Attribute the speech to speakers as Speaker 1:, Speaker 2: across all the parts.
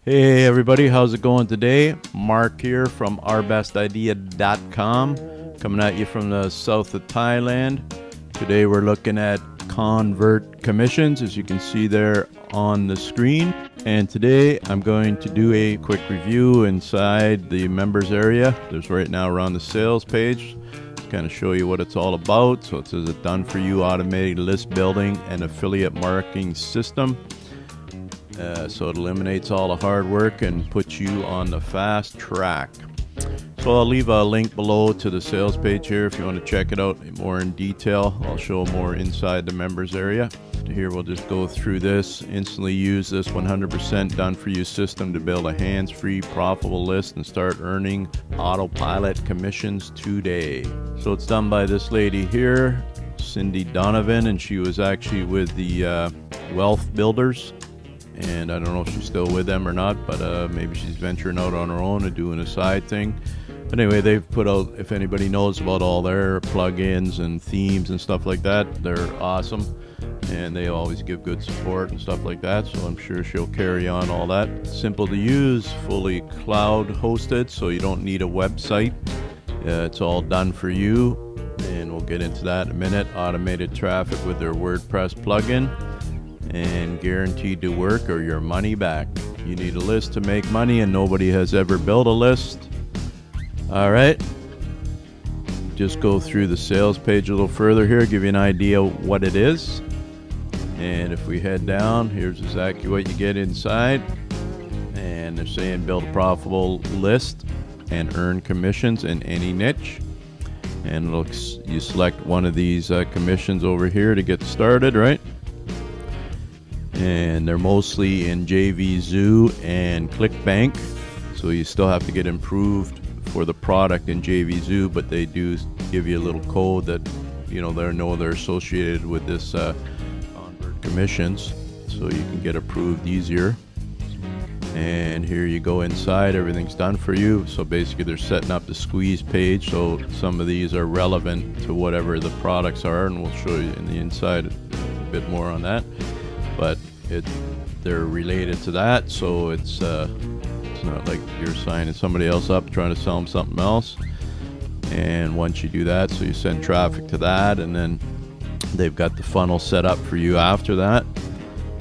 Speaker 1: Hey everybody, how's it going today? Mark here from ourbestidea.com, coming at you from the south of Thailand. Today we're looking at Covert commissions, as you can see there on the screen. And today I'm going to do a quick review inside the members area. There's right now around the sales page. Kind of show you what it's all about. So it says a done for you automated list building and affiliate marketing system. So it eliminates all the hard work and puts you on the fast track. So I'll leave a link below to the sales page here if you want to check it out more in detail. I'll show more inside the members area. Here we'll just go through this. Instantly use this 100% done for you system to build a hands-free profitable list and start earning autopilot commissions today. So it's done by this lady here, Cindy Donovan, and she was actually with the Wealth Builders. And I don't know if she's still with them or not, but maybe she's venturing out on her own and doing a side thing. But anyway, they've put out, if anybody knows about all their plugins and themes and stuff like that, they're awesome. And they always give good support and stuff like that, so I'm sure she'll carry on all that. Simple to use, fully cloud hosted, so you don't need a website. It's all done for you, and we'll get into that in a minute. Automated traffic with their WordPress plugin, and guaranteed to work or your money back. You need a list to make money, and nobody has ever built a list. All right, just go through the sales page a little further here, give you an idea what it is. And if we head down, here's exactly what you get inside. And they're saying build a profitable list and earn commissions in any niche. And you select one of these commissions over here to get started, right? And they're mostly in JVZoo and ClickBank, so you still have to get improved for the product in JVZoo, but they do give you a little code that they're associated with this Covert commissions, so you can get approved easier. And here you go inside, everything's done for you. So basically they're setting up the squeeze page, so some of these are relevant to whatever the products are, and we'll show you in the inside a bit more on that. But they're related to that, so it's not like you're signing somebody else up trying to sell them something else. And once you do that, so you send traffic to that, and then they've got the funnel set up for you after that.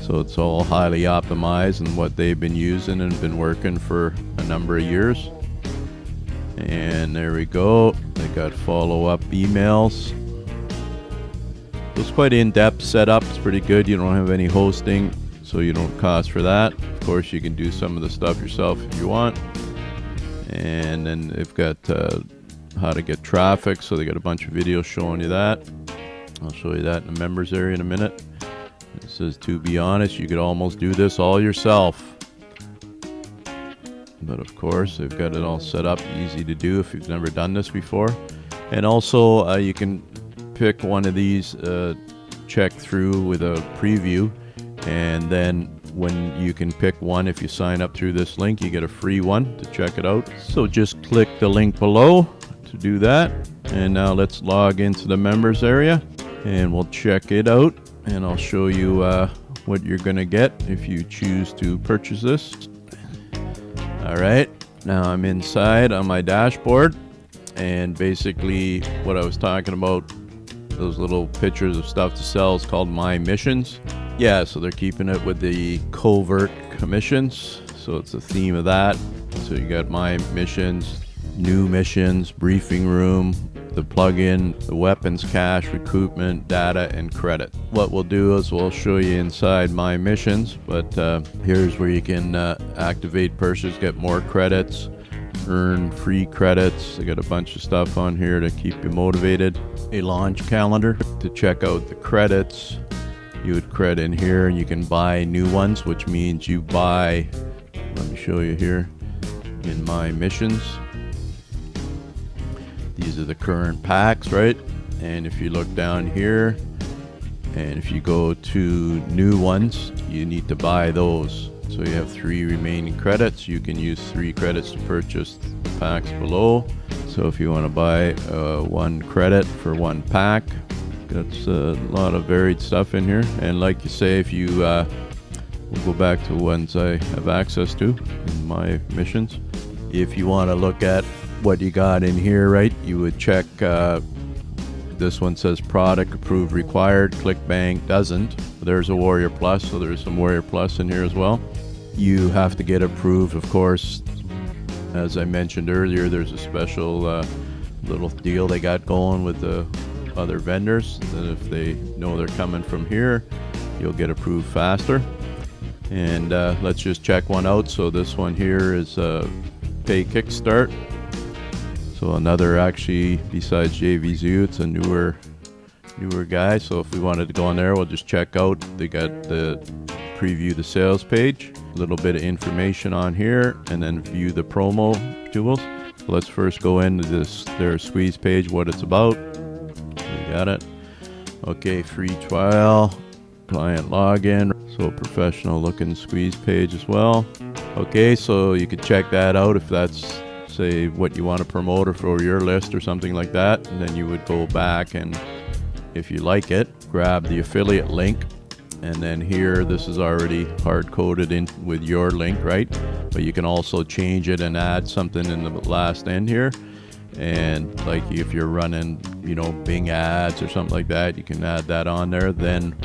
Speaker 1: So it's all highly optimized and what they've been using and been working for a number of years. And there we go, they got follow-up emails. It's quite in-depth setup. It's pretty good. You don't have any hosting, so you don't cost for that. Of course, you can do some of the stuff yourself if you want. And then they've got how to get traffic, so they got a bunch of videos showing you that. I'll show you that in the members area in a minute. It says, to be honest, you could almost do this all yourself. But of course, they've got it all set up, easy to do if you've never done this before. And also, you can pick one of these, check through with a preview, and then when you can pick one, if you sign up through this link, you get a free one to check it out. So just click the link below to do that. And now let's log into the members area and we'll check it out, and I'll show you what you're gonna get if you choose to purchase this. All right, now I'm inside on my dashboard, and basically what I was talking about, those little pictures of stuff to sell, is called My Missions. Yeah, so they're keeping it with the Covert commissions, so it's a theme of that. So you got My Missions, New Missions, Briefing Room, the plugin, the weapons, cash, recoupment, data, and credit. What we'll do is we'll show you inside My Missions, but here's where you can activate purchase, get more credits, earn free credits. They got a bunch of stuff on here to keep you motivated. A launch calendar to check out the credits. You would credit in here, and you can buy new ones, which means you buy, let me show you here in My Missions. These are the current packs, right? And if you look down here, and if you go to new ones, you need to buy those. So you have 3 remaining credits. You can use 3 credits to purchase the packs below. So if you want to buy 1 credit for 1 pack, that's a lot of varied stuff in here. And like you say, if you We'll go back to ones I have access to in my missions. If you want to look at what you got in here, right, you would check, this one says product approved required, ClickBank doesn't. There's a Warrior Plus, so there's some Warrior Plus in here as well. You have to get approved, of course. As I mentioned earlier, there's a special little deal they got going with the other vendors, that if they know they're coming from here, you'll get approved faster. And let's just check one out. So this one here is Pay Kickstart. So another, actually, besides JVZoo, it's a newer guy. So if we wanted to go on there, we'll just check out. They got the preview the sales page, a little bit of information on here, and then view the promo tools. So let's first go into their squeeze page, what it's about. We got it. Okay, free trial, client login. So professional looking squeeze page as well. Okay, so you could check that out if that's, say, what you want to promote or for your list or something like that. And then you would go back and, if you like it, grab the affiliate link. And then here, this is already hard coded in with your link, right? But you can also change it and add something in the last end here. And like if you're running, Bing ads or something like that, you can add that on there. Then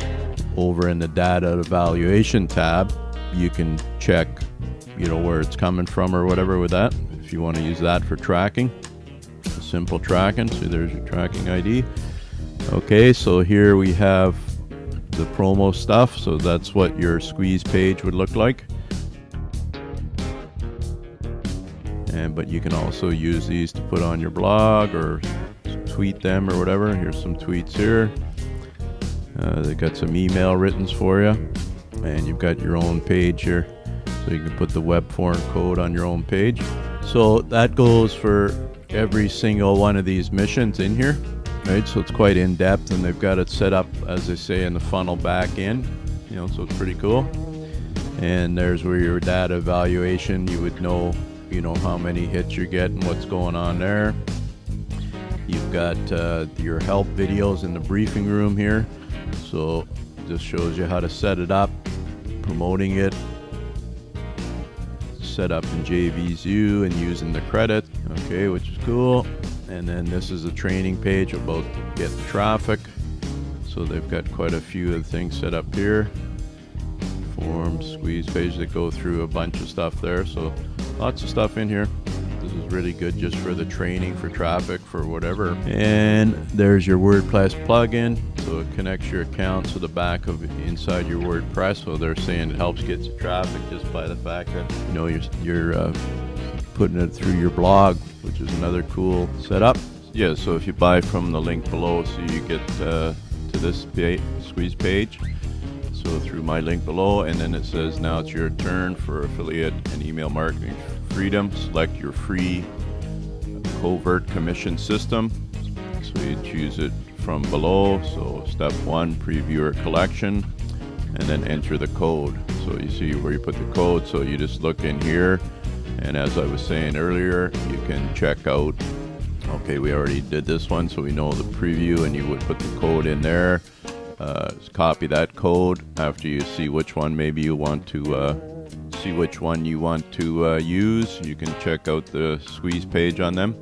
Speaker 1: over in the data evaluation tab, you can check, where it's coming from or whatever with that. If you want to use that for tracking, simple tracking. So there's your tracking ID. Okay, so here we have the promo stuff. So that's what your squeeze page would look like. But you can also use these to put on your blog or tweet them or whatever. Here's some tweets here. They got some email writtens for you, and you've got your own page here, so you can put the web form code on your own page. So that goes for every single one of these missions in here, right? So it's quite in depth, and they've got it set up, as they say, in the funnel back end, so it's pretty cool. And there's where your data evaluation, you would know how many hits you're getting, what's going on there. You've got your help videos in the briefing room here. So this shows you how to set it up, promoting it, set up in JVZoo and using the credit, okay, which is cool. And then this is a training page about getting traffic. So they've got quite a few of the things set up here. Forms, squeeze page that go through a bunch of stuff there. So lots of stuff in here. This is really good just for the training, for traffic, for whatever. And there's your WordPress plugin. So it connects your account to the back of inside your WordPress. So they're saying it helps get the traffic just by the fact that you're putting it through your blog, which is another cool setup. Yeah, so if you buy from the link below, so you get to this squeeze page. So through my link below, and then it says now it's your turn for affiliate and email marketing freedom. Select your free Covert commission system. So you choose it from below. So step 1, preview your collection, and then enter the code. So you see where you put the code. So you just look in here, and as I was saying earlier, you can check out, okay, we already did this one, so we know the preview, and you would put the code in there. Copy that code after you see which one maybe you want to use. You can check out the squeeze page on them,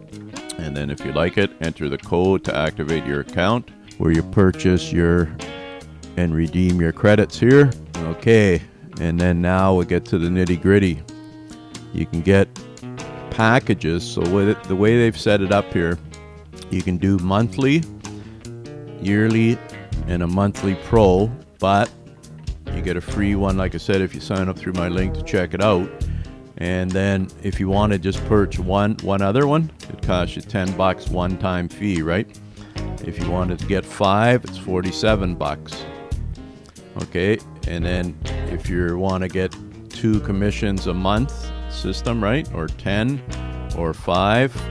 Speaker 1: and then if you like it, enter the code to activate your account where you purchase and redeem your credits here. Okay, and then now we get to the nitty gritty. You can get packages. So with the way they've set it up here, you can do monthly, yearly, and a monthly pro, but you get a free one, like I said, if you sign up through my link to check it out. And then if you want to just purchase one other one, it costs you $10 one-time fee, right? If you wanted to get 5, it's $47. Okay, and then if you want to get 2 commissions a month system, right, or 10 or 5,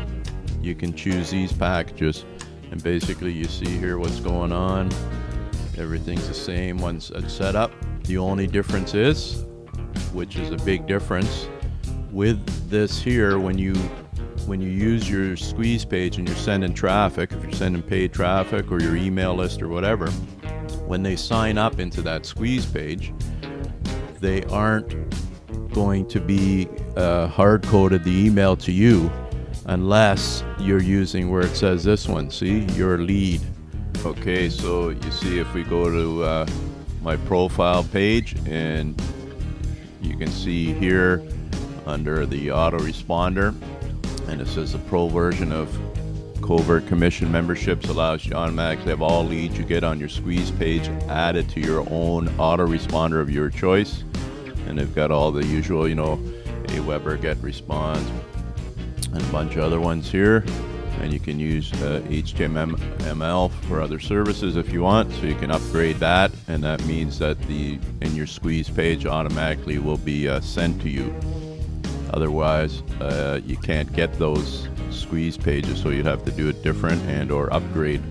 Speaker 1: you can choose these packages. And basically you see here what's going on. Everything's the same once it's set up. The only difference is, which is a big difference, with this here, when you use your squeeze page and you're sending traffic, if you're sending paid traffic or your email list or whatever, when they sign up into that squeeze page, they aren't going to be hard-coded the email to you unless you're using where it says this one, see, your lead. Okay, so you see if we go to my profile page, and you can see here under the autoresponder, and it says the pro version of Covert Commission memberships allows you to automatically have all leads you get on your squeeze page added to your own autoresponder of your choice. And they've got all the usual, you know, Aweber, GetResponse, and a bunch of other ones here. And you can use HTML for other services if you want, so you can upgrade that, and that means that in your squeeze page automatically will be sent to you. Otherwise, you can't get those squeeze pages, so you'd have to do it different and or upgrade.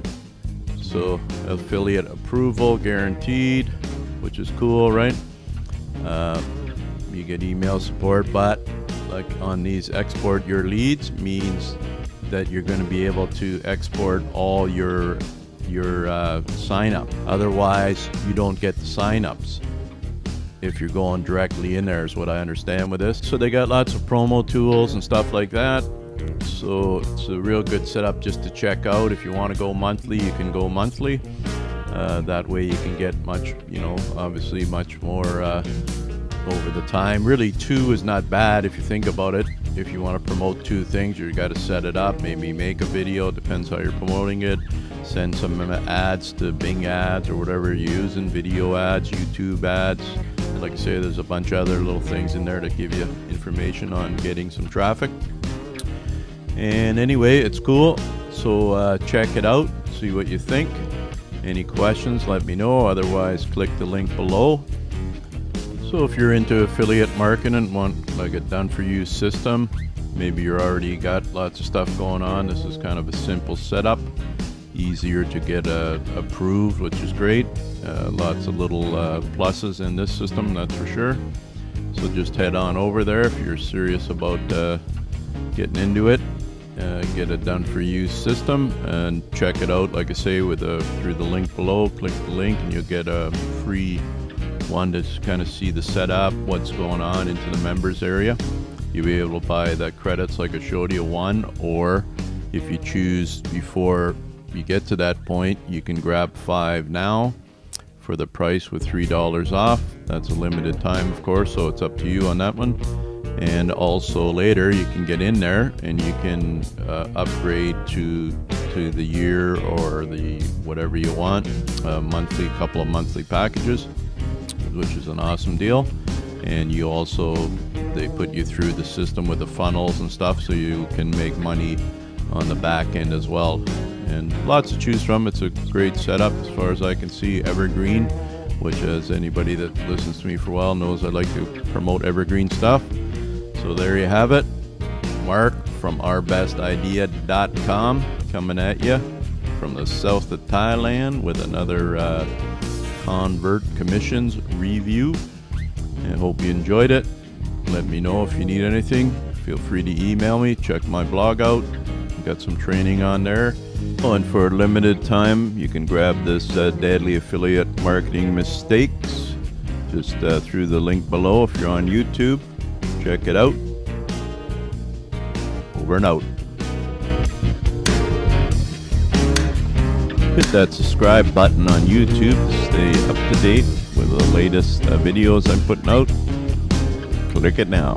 Speaker 1: So affiliate approval guaranteed, which is cool, right? You get email support, but like on these export your leads means that you're going to be able to export all your sign up. Otherwise, you don't get the sign-ups if you're going directly in there, is what I understand with this. So they got lots of promo tools and stuff like that. So it's a real good setup just to check out. If you want to go monthly, you can go monthly. That way you can get much, you know, obviously much more over the time. Really, 2 is not bad if you think about it. If you want to promote 2 things, you got to set it up, maybe make a video, depends how you're promoting it, send some ads to Bing ads or whatever you're using, video ads, YouTube ads. And like I say, there's a bunch of other little things in there to give you information on getting some traffic. And anyway, it's cool, so check it out, see what you think. Any questions, let me know. Otherwise, click the link below. So if you're into affiliate marketing and want like a done-for-you system, maybe you're already got lots of stuff going on, this is kind of a simple setup, easier to get approved, which is great. Lots of little pluses in this system, that's for sure. So just head on over there if you're serious about getting into it. Get a done-for-you system and check it out, like I say, with through the link below. Click the link and you'll get a free one to kind of see the setup, what's going on into the members area. You'll be able to buy the credits like I showed you, 1, or if you choose before you get to that point, you can grab 5 now for the price with $3 off. That's a limited time, of course, so it's up to you on that one. And also later you can get in there and you can upgrade to the year or the whatever you want, monthly, couple of monthly packages, which is an awesome deal. And you also, they put you through the system with the funnels and stuff, so you can make money on the back end as well. And lots to choose from. It's a great setup as far as I can see. Evergreen, which, as anybody that listens to me for a while knows, I like to promote evergreen stuff. So there you have it. Mark from ourbestidea.com coming at you from the south of Thailand with another Covert Commissions review. I hope you enjoyed it. Let me know if you need anything. Feel free to email me. Check my blog out. Got some training on there. Oh, and for a limited time, you can grab this Deadly Affiliate Marketing Mistakes just through the link below if you're on YouTube. Check it out. Over and out. Hit that subscribe button on YouTube to stay up to date with the latest videos I'm putting out. Click it now.